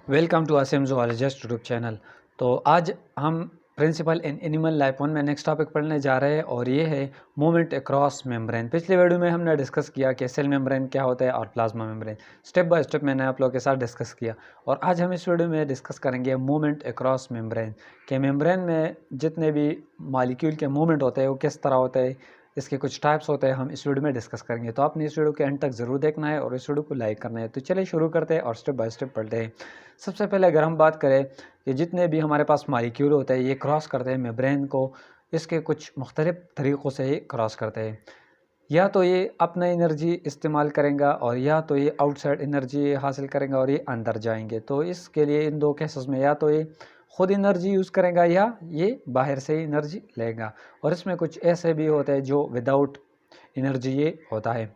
Welcome to Aseem zoologist YouTube channel. तो आज हम principle in animal life one में नेक्स्ट टॉपिक पढ़ने जा रहे हैं और ये है मूवमेंट अक्रॉस मेम्ब्रेन। पिछले वीडियो में हमने डिस्कस किया कि सेल मेम्ब्रेन क्या होता है और plasma membrane. Step by step मैंने आप लोगों के साथ डिस्कस किया और आज हम इस वीडियो में डिस्कस करेंगे मूवमेंट अक्रॉस मेम्ब्रेन के मेम्ब्रेन में जितने भी मॉलिक्यूल के मूवमेंट होते हैं वो किस तरह होते हैं, इसके कुछ टाइप्स होते हैं, हम इस वीडियो में डिस्कस करेंगे। तो आपने इस वीडियो के एंड तक ज़रूर देखना है और इस वीडियो को लाइक करना है। तो चलिए शुरू करते हैं और स्टेप बाय स्टेप पढ़ते हैं। सबसे पहले अगर हम बात करें कि जितने भी हमारे पास मॉलिक्यूल होते हैं ये क्रॉस करते हैं मेम्ब्रेन को, इसके कुछ मुख्तलिफ तरीक़ों से ये क्रॉस करते हैं। या तो ये अपना एनर्जी इस्तेमाल करेंगे और या तो ये आउटसाइड एनर्जी हासिल करेंगे और ये अंदर जाएंगे। तो इसके लिए इन दो केसेस में या तो ये खुद एनर्जी यूज़ करेगा या ये बाहर से एनर्जी लेगा। और इसमें कुछ ऐसे भी होते हैं जो विदाउट एनर्जी ये होता है।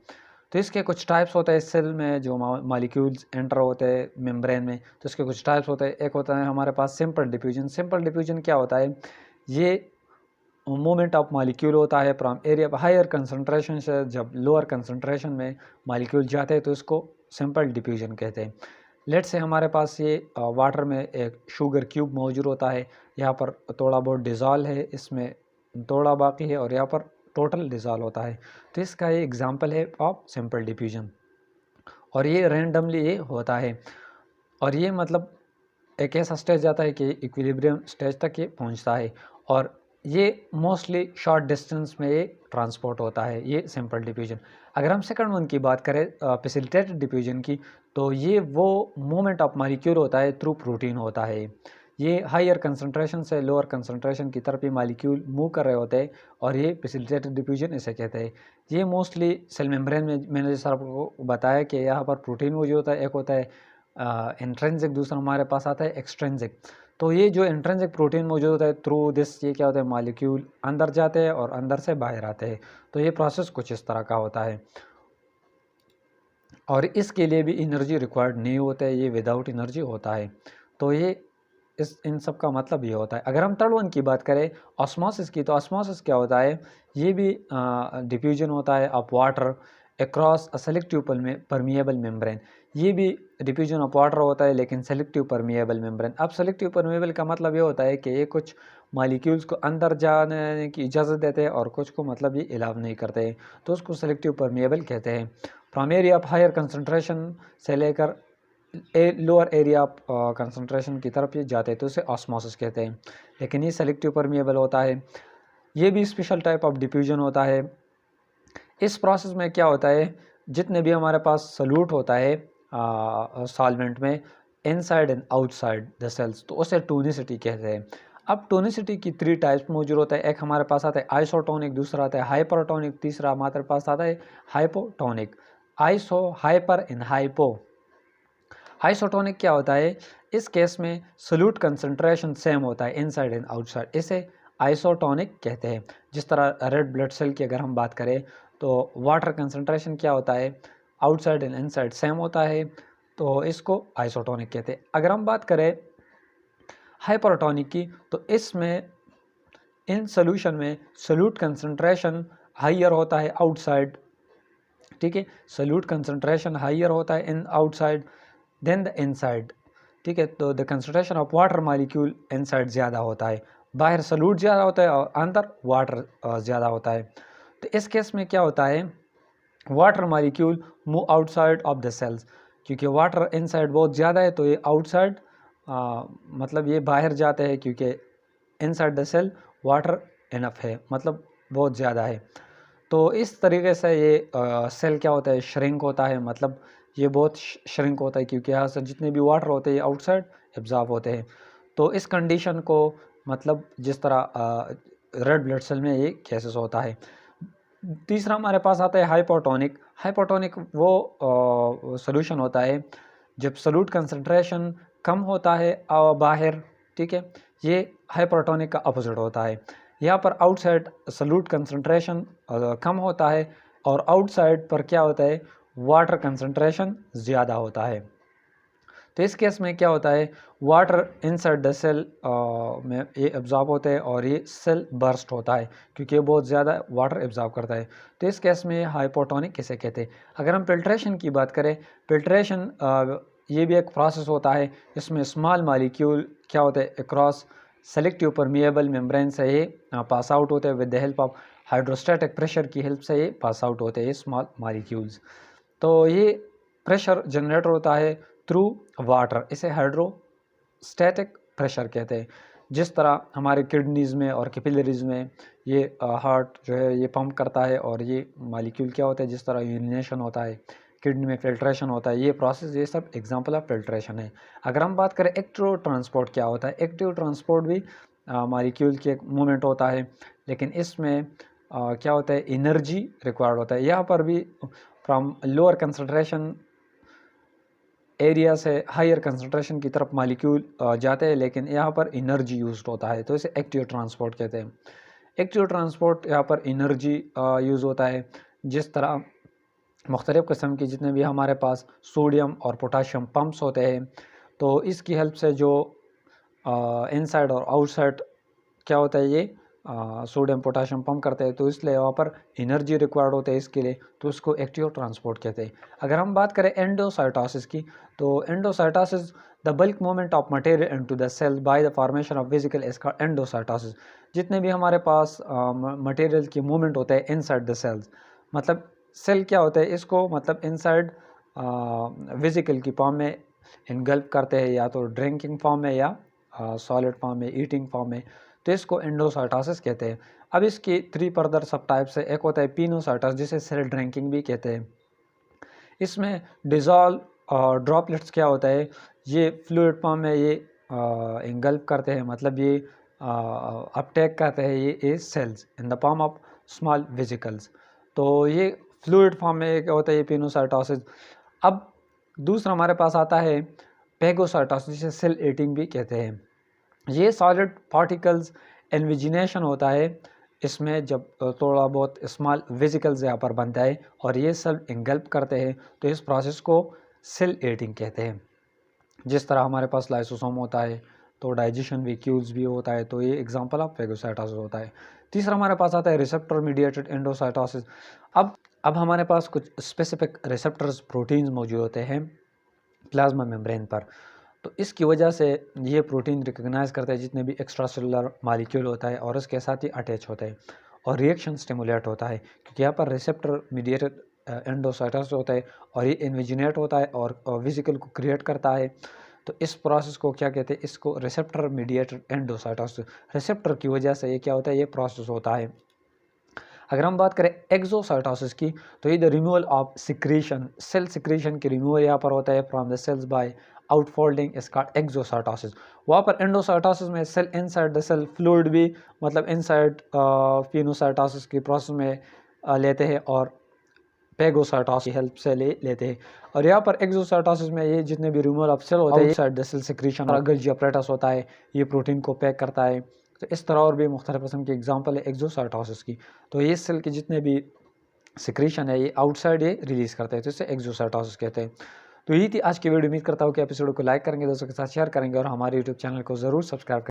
तो इसके कुछ टाइप्स होते हैं सेल में जो मॉलिक्यूल्स एंटर होते हैं मेम्ब्रेन में। तो इसके कुछ टाइप्स होते हैं। एक होता है हमारे पास सिंपल डिफ्यूजन। सिंपल डिफ्यूजन क्या होता है? ये मूवमेंट ऑफ मॉलिक्यूल होता है फ्रॉम एरिया हायर कंसंट्रेशन से जब लोअर कंसंट्रेशन में मॉलिक्यूल जाते हैं तो इसको सिंपल डिफ्यूजन कहते हैं। लेट से हमारे पास ये वाटर में एक शुगर क्यूब मौजूद होता है, यहाँ पर थोड़ा बहुत डिज़ॉल्व है, इसमें थोड़ा बाकी है और यहाँ पर टोटल डिज़ॉल्व होता है। तो इसका ये एग्जांपल है ऑफ सिंपल डिफ्यूजन और ये रैंडमली ये होता है और ये मतलब एक ऐसा स्टेज जाता है कि इक्विलिब्रियम स्टेज तक ये पहुंचता है और ये मोस्टली शॉर्ट डिस्टेंस में ये ट्रांसपोर्ट होता है, ये सिंपल डिफ्यूजन। अगर हम सेकंड वन की बात करें फैसिलिटेटेड डिफ्यूजन की, तो ये वो मूवमेंट ऑफ मॉलिक्यूल होता है थ्रू प्रोटीन होता है। ये हायर कंसंट्रेशन से लोअर कंसंट्रेशन की तरफ ये मॉलिक्यूल मूव कर रहे होते हैं और ये फैसिलिटेटेड डिफ्यूजन इसे कहते हैं। ये मोस्टली सेल मेम्ब्रेन में मैंने जैसा आपको बताया कि यहाँ पर प्रोटीन मौजूद होता है, एक होता है इंट्रिंसिक, दूसरा हमारे पास आता है एक्सट्रिंसिक। तो ये जो इंट्रिंसिक प्रोटीन मौजूद होता है थ्रू दिस ये क्या होता है मॉलिक्यूल अंदर जाते हैं और अंदर से बाहर आते हैं। तो ये प्रोसेस कुछ इस तरह का होता है और इसके लिए भी एनर्जी रिक्वायर्ड नहीं होता है, ये विदाउट एनर्जी होता है। तो ये इन सब का मतलब ये होता है। अगर हम थर्ड वन की बात करें ऑस्मोसिस की, तो ऑस्मोसिस क्या होता है? ये भी डिफ्यूजन होता है of water across a selective permeable membrane. ये भी डिफ्यूजन ऑफ वाटर होता है लेकिन सेलेक्टिव परमिएबल मेम्ब्रेन। अब सेलेक्टिव परमिएबल का मतलब ये होता है कि ये कुछ मॉलिक्यूल्स को अंदर जाने की इजाज़त देते हैं और कुछ को मतलब ये अलाउ नहीं करते हैं, तो उसको सेलेक्टिव परमिएबल कहते हैं। From area of higher concentration से लेकर लोअर एरिया ऑफ कंसंट्रेशन की तरफ ये जाते हैं तो उसे ऑस्मोसिस कहते हैं, लेकिन ये सेलेक्टिव परमिएबल होता है। ये भी स्पेशल टाइप ऑफ डिफ्यूजन होता है। इस प्रोसेस में क्या होता है, जितने भी हमारे पास सॉल्यूट होता है सॉल्वेंट में inside and outside the cells, तो उसे टोनिसिटी कहते हैं। अब टोनिसिटी की 3 टाइप्स मौजूद होता है। एक हमारे पास आता है आइसोटोनिक, दूसरा आता है हाइपरटोनिक, तीसरा हमारे पास आता है hypotonic. Iso, hyper and hypo. Isotonic क्या होता है? इस केस में सोल्यूट कंसंट्रेशन सेम होता है इनसाइड एंड आउटसाइड, इसे आइसोटोनिक कहते हैं। जिस तरह रेड ब्लड सेल की अगर हम बात करें तो वाटर कंसंट्रेशन क्या होता है? आउटसाइड एंड इनसाइड सेम होता है, तो इसको आइसोटोनिक कहते हैं। अगर हम बात करें हाइपरटोनिक की, तो इसमें इन सोल्यूशन में सोल्यूट कंसंट्रेशन हाइयर होता है आउटसाइड, ठीक है, सोल्यूट कंसंट्रेशन हाइयर होता है in outside then the inside, ठीक है। तो the concentration of water molecule inside ज़्यादा होता है, बाहर सोल्यूट ज़्यादा होता है और अंदर वाटर ज़्यादा होता है। तो इस केस में क्या होता है, water molecule move outside of the cells, क्योंकि वाटर इनसाइड बहुत ज़्यादा है तो ये आउटसाइड मतलब ये बाहर जाते हैं, क्योंकि inside the cell water enough है, मतलब बहुत ज़्यादा है। तो इस तरीके से ये सेल क्या होता है, श्रिंक होता है, मतलब ये बहुत श्रिंक होता है क्योंकि यहाँ से जितने भी वाटर होते हैं ये आउटसाइड एब्जॉर्ब होते हैं। तो इस कंडीशन को मतलब जिस तरह रेड ब्लड सेल में ये केसेस होता है। तीसरा हमारे पास आता है हाइपोटोनिक। हाइपोटोनिक वो सॉल्यूशन होता है जब सोल्यूट कंसंट्रेशन कम होता है बाहर, ठीक है। ये हाइपरटोनिक का अपोजिट होता है। यहाँ पर आउटसाइड सोल्यूट कंसंट्रेशन कम होता है और आउटसाइड पर क्या होता है, वाटर कंसंट्रेशन ज़्यादा होता है। तो इस केस में क्या होता है, वाटर इनसाइड द सेल में ये एब्जॉर्ब होता है और ये सेल बर्स्ट होता है क्योंकि ये बहुत ज़्यादा वाटर एब्जॉर्ब करता है। तो इस केस में हाइपोटोनिक किसे कहते हैं। अगर हम फिल्ट्रेशन की बात करें, फिल्ट्रेशन ये भी एक प्रोसेस होता है। इसमें स्मॉल मॉलिक्यूल क्या होता है, अक्रॉस सेलेक्टिव परमिएबल मेम्ब्रेन से ये पास आउट होते हैं with the help of hydrostatic pressure की हेल्प से ये पास आउट होते हैं स्मॉल मॉलिक्यूल्स। तो ये प्रेशर जनरेटर होता है थ्रू वाटर, इसे हाइड्रोस्टैटिक प्रेशर कहते हैं। जिस तरह हमारे किडनीज़ में और कैपिलरीज़ में ये हार्ट जो है ये पंप करता है और ये मॉलिक्यूल क्या होता है, जिस तरह यूरिनेशन होता है, किडनी में फिल्ट्रेशन होता है, ये प्रोसेस, ये सब एग्जांपल ऑफ फिल्ट्रेशन है। अगर हम बात करें एक्टिव ट्रांसपोर्ट क्या होता है, एक्टिव ट्रांसपोर्ट भी मॉलिक्यूल की एक मूवमेंट होता है, लेकिन इसमें क्या होता है, एनर्जी रिक्वायर्ड होता है। यहाँ पर भी फ्रॉम लोअर कंसंट्रेशन एरिया से हायर कंसंट्रेशन की तरफ मॉलिक्यूल जाते हैं, लेकिन यहाँ पर एनर्जी यूज होता है, तो इसे एक्टिव ट्रांसपोर्ट कहते हैं। एक्टिव ट्रांसपोर्ट यहाँ पर एनर्जी यूज़ होता है। जिस तरह मुख्तलिफ़ किस्म की जितने भी हमारे पास सोडियम और पोटाशियम पंप्स होते हैं, तो इसकी हेल्प से जो इनसाइड और आउटसाइड क्या होता है, ये सोडियम पोटाशियम पंप करते हैं, तो इसलिए वहाँ पर एनर्जी रिक्वायर्ड होता है इसके लिए, तो उसको एक्टिव ट्रांसपोर्ट कहते हैं। अगर हम बात करें एंडोसाइटोसिस की, तो endocytosis the bulk movement of material into the cell by the formation of vesicle is called endocytosis. जितने भी हमारे पास मटेरियल की मूवमेंट होता है इनसाइड द सेल्स, मतलब सेल क्या होता है, इसको मतलब इनसाइड वेसिकल की फॉर्म में इनगल्फ करते हैं, या तो ड्रिंकिंग फॉर्म में या सॉलिड फॉर्म में, ईटिंग फॉर्म में, तो इसको एंडोसाइटोसिस कहते हैं। अब इसकी 3 फर्दर सब टाइप्स है। एक होता है पिनोसाइटोसिस, जिसे सेल ड्रिंकिंग भी कहते हैं। इसमें डिजॉल्व ड्रॉपलेट्स क्या होता है, ये फ्लूइड फॉर्म में ये इंगल्फ करते हैं, मतलब ये अपटेक करते हैं ये cells in the form of small vesicles, तो ये फ्लूइड फॉर्म में क्या होता है, ये पिनोसाइटोसिस। अब दूसरा हमारे पास आता है पेगोसाइटोसिस, जिसे सेल ईटिंग भी कहते हैं। ये सॉलिड पार्टिकल्स इन्विजिनेशन होता है, इसमें जब थोड़ा बहुत स्मॉल वेसिकल्स यहाँ पर बनता है और ये सब इंगल्प करते हैं, तो इस प्रोसेस को सेल ईटिंग कहते हैं। जिस तरह हमारे पास लाइसोसोम होता है, तो डाइजेशन व्हीक्यूल्स भी होता है, तो ये एग्जांपल ऑफ फेगोसाइटोसिस होता है। तीसरा हमारे पास आता है रिसेप्टर मीडिएटेड एंडोसाइटोसिस। अब हमारे पास कुछ स्पेसिफिक रिसेप्टर्स प्रोटीन्स मौजूद होते हैं प्लाज्मा मेम्ब्रेन पर, तो इसकी वजह से ये प्रोटीन रिकग्नाइज करता है जितने भी एक्स्ट्रा सेलुलर मॉलिक्यूल होता है और उसके साथ ही अटैच होता है और रिएक्शन स्टिमुलेट होता है, क्योंकि यहाँ पर रिसेप्टर मीडिएटेड एंडोसाइटोसिस होता है और ये इन्विजिनेट होता है और वेसिकल को क्रिएट करता है। तो इस प्रोसेस को क्या कहते हैं, इसको रिसेप्टर मीडिएटेड एंडोसाइटोसिस, रिसेप्टर की वजह से ये क्या होता है, ये प्रोसेस होता है। अगर हम बात करें एक्सोसाइटोसिस की, तो ये the removal of secretion, cell secretion की रिमूवल यहाँ पर होता है from the cells by outfolding is called exocytosis. वहाँ पर एंडोसाइटोसिस में cell inside the cell fluid भी मतलब इनसाइड पिनोसाइटोसिस की प्रोसेस में लेते हैं और पेगोसाइटोसिस की हेल्प से लेते हैं। और यहाँ पर एक्सोसाइटोसिस में ये जितने भी रिमूवल ऑफ सेल होते हैं आउटसाइड द सेल सिक्रीशन, और गोल्गी अपरेटस होता है, ये प्रोटीन को पैक करता है। तो इस तरह और भी मुख्तलिफ किस्म की एग्जाम्पल है एक्सोसाइटोसिस की। तो ये सेल के जितने भी सिक्रीशन है ये आउटसाइड ये रिलीज़ करते हैं, तो इसे एक्सोसाइटोसिस कहते हैं। तो यही थी आज की वीडियो। उम्मीद करता हूँ कि एपिसोड को लाइक करेंगे, दोस्तों के साथ शेयर करेंगे और हमारे यूट्यूब चैनल को ज़रूर सब्सक्राइब करेंगे।